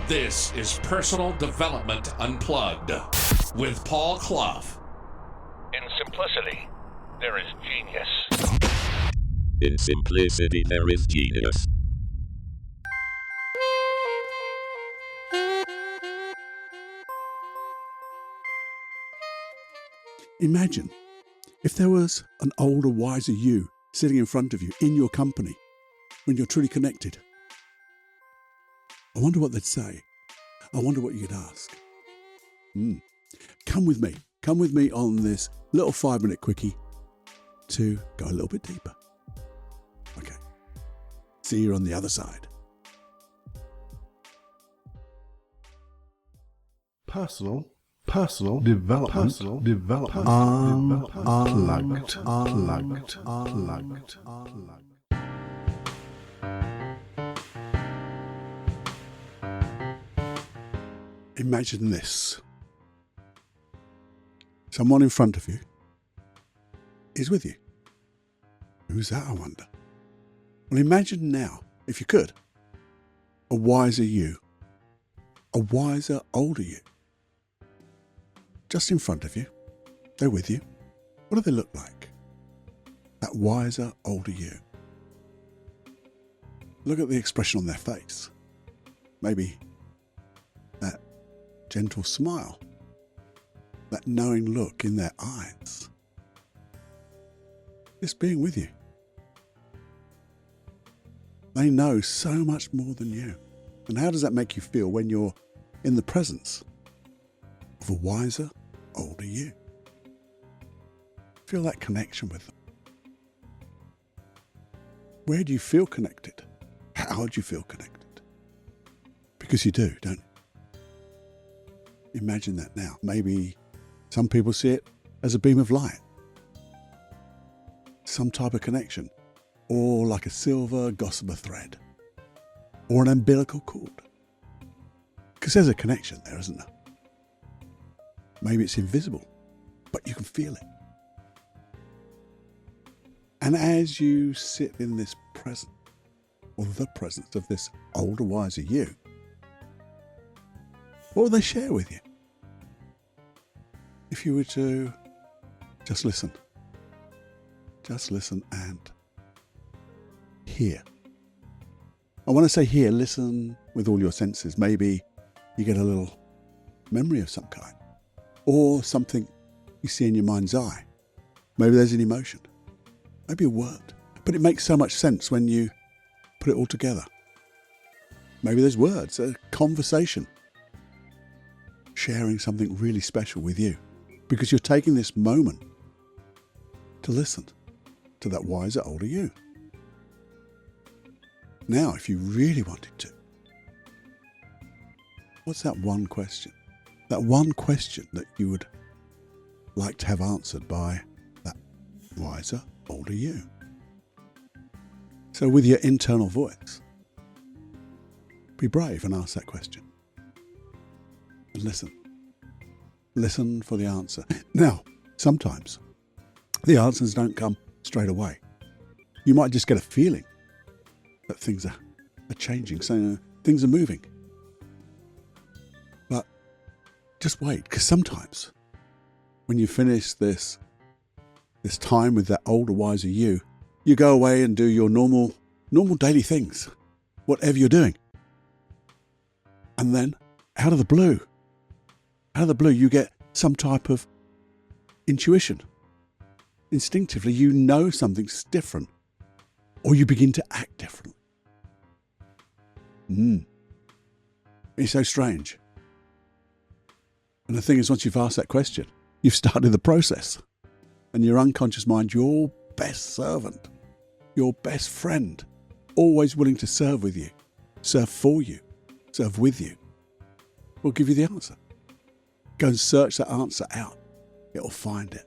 This is Personal Development Unplugged with Paul Clough. In simplicity, there is genius. In simplicity, there is genius. Imagine if there was an older, wiser you sitting in front of you in your company when you're truly connected. I wonder what they'd say. I wonder what you'd ask. Come with me on this little 5-minute quickie to go a little bit deeper. Okay. See you on the other side. Personal development, unplugged. Imagine this. Someone in front of you is with you. Who's that, I wonder? Well, imagine now, if you could, a wiser you, a wiser, older you. Just in front of you. They're with you. What do they look like? That wiser, older you. Look at the expression on their face. Maybe that gentle smile. That knowing look in their eyes. Just being with you. They know so much more than you. And how does that make you feel when you're in the presence of a wiser, older you? Feel that connection with them. Where do you feel connected? How do you feel connected? Because you do, don't you? Imagine that now. Maybe some people see it as a beam of light. Some type of connection. Or like a silver gossamer thread. Or an umbilical cord. Because there's a connection there, isn't there? Maybe it's invisible, but you can feel it. And as you sit in this presence, or the presence of this older, wiser you, what will they share with you? If you were to just listen and hear. I want to say hear, listen with all your senses. Maybe you get a little memory of some kind. Or something you see in your mind's eye. Maybe there's an emotion. Maybe a word. But it makes so much sense when you put it all together. Maybe there's words, a conversation. Sharing something really special with you. Because you're taking this moment to listen to that wiser, older you. Now, if you really wanted to, what's that one question? That one question that you would like to have answered by that wiser, older you. So with your internal voice, be brave and ask that question. And listen. Listen for the answer. Now, sometimes the answers don't come straight away. You might just get a feeling that things are changing, so things are moving. But just wait, because sometimes when you finish this time with that older, wiser you, you go away and do your normal daily things, whatever you're doing. And then, out of the blue, you get some type of intuition. Instinctively, you know something's different, or you begin to act differently. It's so strange. And the thing is, once you've asked that question, you've started the process. And your unconscious mind, your best servant, your best friend, always willing to serve with you, serve for you, serve with you, will give you the answer. Go and search that answer out. It'll find it.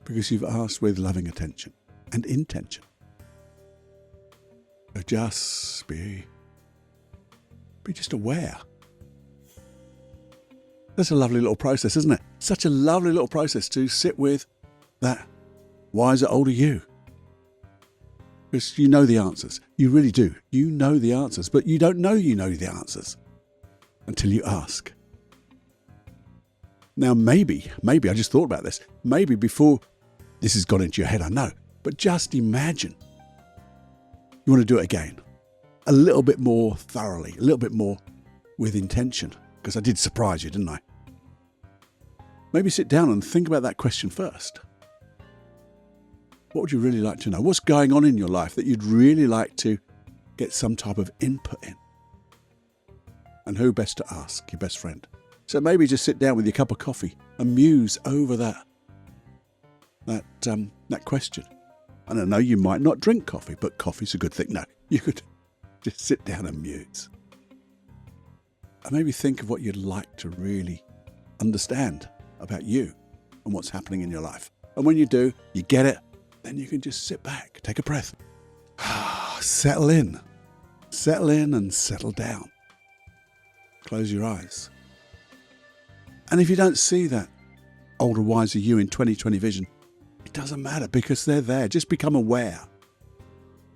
Because you've asked with loving attention and intention. So just be just aware. That's a lovely little process, isn't it? Such a lovely little process to sit with that wiser, older you. Because you know the answers. You really do. You know the answers, but you don't know you know the answers until you ask. Now, maybe, I just thought about this. Maybe before this has gone into your head, I know. But just imagine you want to do it again. A little bit more thoroughly, a little bit more with intention. Because I did surprise you, didn't I? Maybe sit down and think about that question first. What would you really like to know? What's going on in your life that you'd really like to get some type of input in? And who best to ask? Your best friend. So maybe just sit down with your cup of coffee and muse over that question. I don't know, you might not drink coffee, but coffee's a good thing. No, you could just sit down and muse. And maybe think of what you'd like to really understand about you and what's happening in your life. And when you do, you get it, then you can just sit back, take a breath. Settle in and settle down. Close your eyes. And if you don't see that older, wiser you in 20/20 vision, it doesn't matter because they're there. Just become aware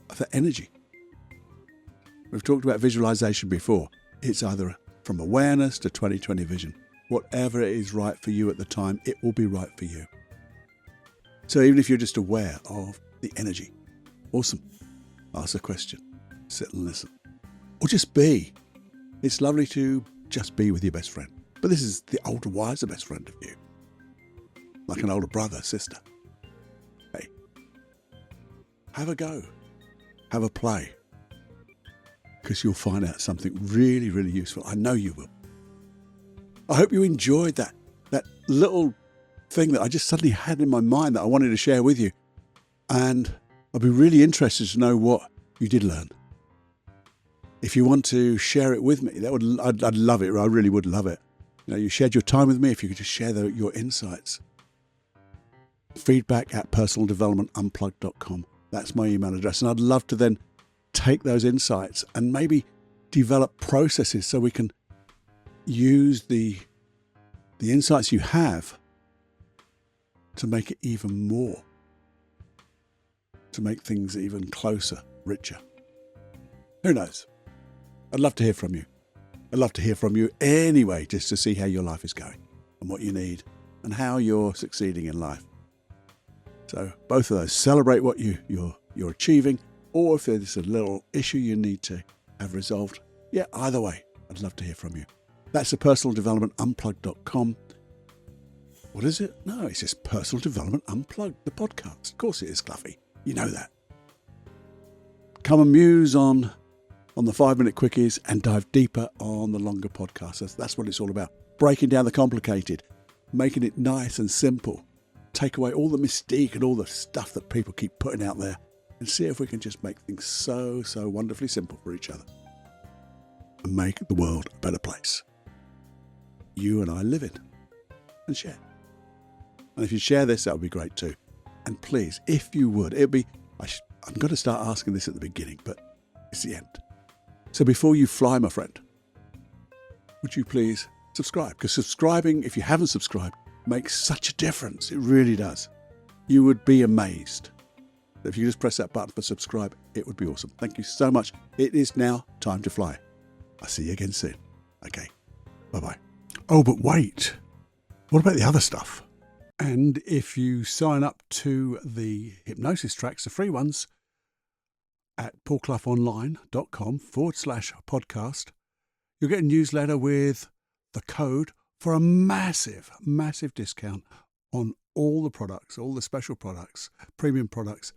of the energy. We've talked about visualization before. It's either from awareness to 20/20 vision. Whatever it is right for you at the time, it will be right for you. So even if you're just aware of the energy, awesome. Ask a question, sit and listen. Or just be. It's lovely to just be with your best friend. But this is the older, wiser best friend of you. Like an older brother, sister. Hey, have a go. Have a play. Because you'll find out something really, really useful. I know you will. I hope you enjoyed that little thing that I just suddenly had in my mind that I wanted to share with you. And I'd be really interested to know what you did learn. If you want to share it with me, I'd love it. I really would love it. You shared your time with me. If you could just share your insights. feedback@personaldevelopmentunplugged.com. That's my email address. And I'd love to then take those insights and maybe develop processes so we can use the insights you have to make it even more, to make things even closer, richer. Who knows? I'd love to hear from you. I'd love to hear from you anyway, just to see how your life is going and what you need and how you're succeeding in life. So both of those, celebrate what you're achieving, or if there's a little issue you need to have resolved. Yeah, either way, I'd love to hear from you. That's the personaldevelopmentunplugged.com. What is it? No, it's just Personal Development Unplugged, the podcast. Of course it is, Cluffy. You know that. Come and muse on the 5-minute quickies and dive deeper on the longer podcasts. That's what it's all about. Breaking down the complicated, making it nice and simple. Take away all the mystique and all the stuff that people keep putting out there and see if we can just make things so wonderfully simple for each other and make the world a better place. You and I live in and share. And if you share this, that would be great too. And please, if you would, I'm going to start asking this at the beginning, but it's the end. So before you fly, my friend, would you please subscribe? Because subscribing, if you haven't subscribed, makes such a difference. It really does. You would be amazed. If you just press that button for subscribe, it would be awesome. Thank you so much. It is now time to fly. I'll see you again soon. Okay. Bye-bye. Oh, but wait. What about the other stuff? And if you sign up to the Hypnosis Tracks, the free ones, at paulcloughonline.com/podcast, you'll get a newsletter with the code for a massive discount on all the products, all the special products, premium products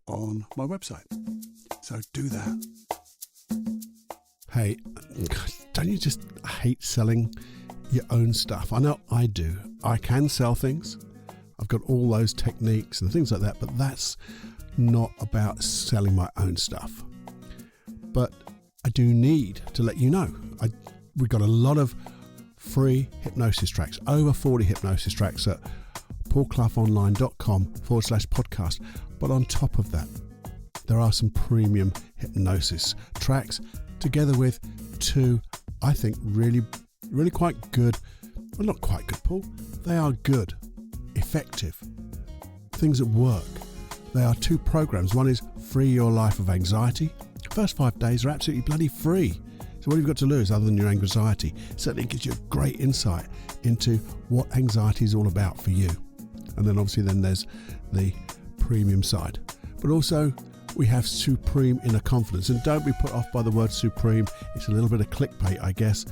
on my website. So do that. Hey, don't you just hate selling your own stuff? I know I do. I can sell things. I've got all those techniques and things like that, but that's not about selling my own stuff. But I do need to let you know, we've got a lot of free hypnosis tracks, over 40 hypnosis tracks at paulcloughonline.com/podcast. But on top of that, there are some premium hypnosis tracks together with 2, I think, really quite good. Well, not quite good, Paul. They are good, effective things that work. They are 2 programs. One is Free Your Life of Anxiety. The first 5 days are absolutely bloody free. So what have you got to lose other than your anxiety? Certainly gives you a great insight into what anxiety is all about for you. And then obviously then there's the premium side. But also we have supreme inner confidence. And don't be put off by the word supreme. It's a little bit of clickbait, I guess.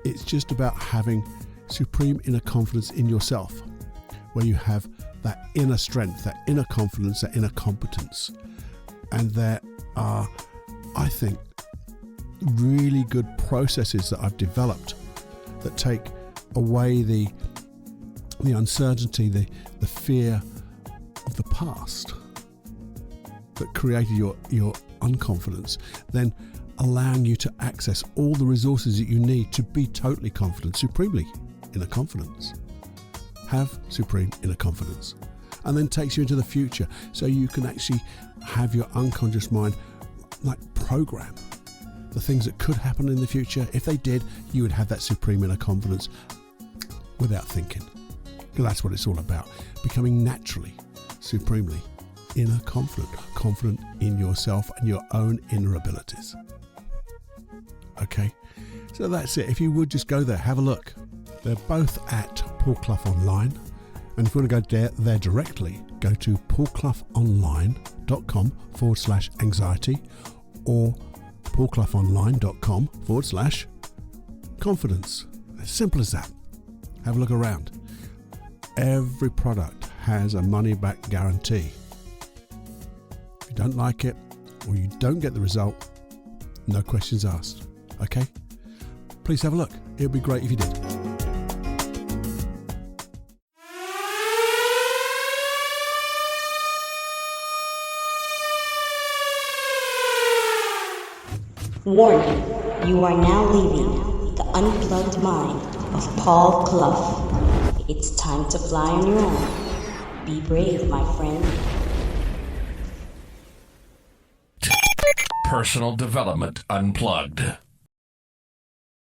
It's just about having supreme inner confidence in yourself, where you have that inner strength, that inner confidence, that inner competence. And there are, I think, really good processes that I've developed that take away the uncertainty, the fear of the past that created your unconfidence, then allowing you to access all the resources that you need to be totally confident, supremely inner confidence. Have supreme inner confidence. And then takes you into the future, so you can actually have your unconscious mind like program the things that could happen in the future. If they did, you would have that supreme inner confidence without thinking. Because that's what it's all about. Becoming naturally, supremely inner confident in yourself and your own inner abilities. Okay, so that's it. If you would just go there, have a look. They're both at Paul Clough Online. And if you want to go there directly, go to paulcloughonline.com/anxiety or paulcloughonline.com/confidence. As simple as that. Have a look around. Every product has a money-back guarantee. If you don't like it or you don't get the result, no questions asked. Okay? Please have a look. It would be great if you did. Warning, you are now leaving the unplugged mind of Paul Clough. It's time to fly on your own. Be brave, my friend. Personal Development Unplugged.